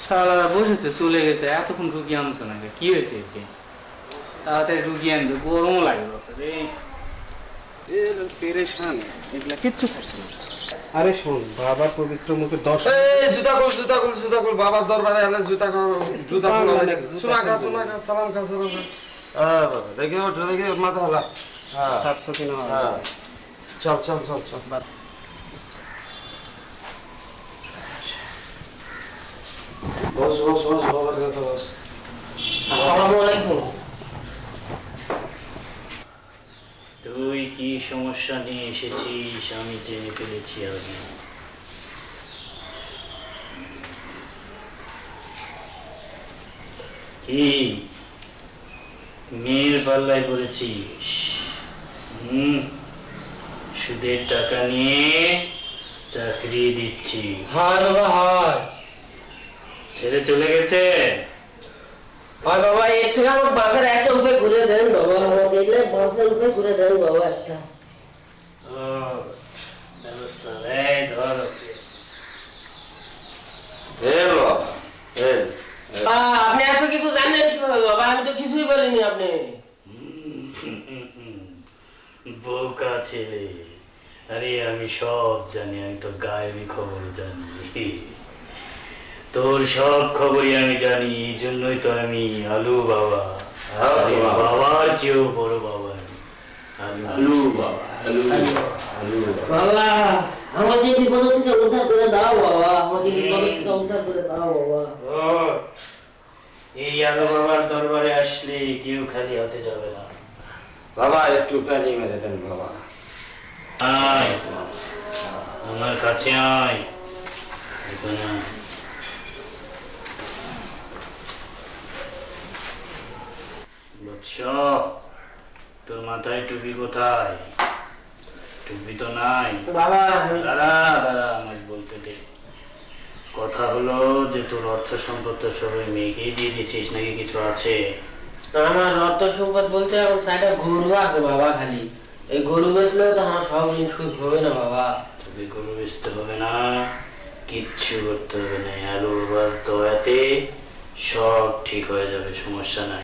শালারা বসেছে চলে গেছে, এতক্ষণ রুগী আনছো না, কি হয়েছে এতে? তাড়াতাড়ি রুগী আনবে, গরমও লাগে বসে রে। পেরেশান, এগুলা কিচ্ছু থাকে না। আরে শোন, বাবার পবিত্র মুখে জুতা খুল বাবার দরবারে এলে জুতা খুল শোনা খা সালাম খা বাবা দেখে ওঠো দেখে মাথা হলা চল বস বাবার কাছে বস। আসসালামু আলাইকুম। তুই কি সমস্যা নিয়ে এসেছিস আমি জেনে ফেলেছি আগে। কি মেয়ের পাল্লায় পড়েছিস? সুদের টাকা নিয়ে চাকরি দিচ্ছি। হয় বাবা হয়। ছেড়ে চলে গেছে? হয় বাবা, এর থেকে আমার বাসার একটা উপায় ঘুরে দেন বাবা, আমাকে এগুলো বাসার উপায় ঘুরে দেন বাবা একটা। ও ব্যবস্থা এই ধর ওকে। আপনি এত কিছু জানেন কিভাবে বাবা? আমি তো কিছুই বলিনি আপনি। বোকা ছেলে, আরে আমি সব জানি, আমি তো গায়েবী খবর জানি, তোর সব খবরই আমি জানি, এই জন্যই তো আমি আলু বাবা, বাবার চেয়েও বড় বাবা আলু বাবা। বাবা আমাকে বিপদ থেকে উদ্ধার করে দাও বাবা, আমাকে বিপদ থেকে উদ্ধার করে দাও বাবা। এই আলু বাবার দরবারে আসলে কেউ খালি হাতে যাবে না। বাবা একটু প্যানি মেরে দেন বাবা। আয় আমার কাছে আয়, এখানে আয়। বৎস, তোর মাথায় টুপি কোথায়? টুপি তো নাই। বাবা দাঁড়া আমায় বলতে দে। কথা হলো যে তোর অর্থ সম্পদ সবাই মেয়েকেই দিয়ে দিচ্ছিস নাকি কিছু আছে? আমার অর্থ সম্পদ বলতে এখন সাইডে গরু আছে বাবা, খালি এই গরু বেচলেও তো আমার সব ঋণ শোধ হবে না বাবা। তোকে গরু বেচতে হবে না, কিচ্ছু করতে হবে না, আলু বাবার দয়াতে সব ঠিক হয়ে যাবে, সমস্যা নাই।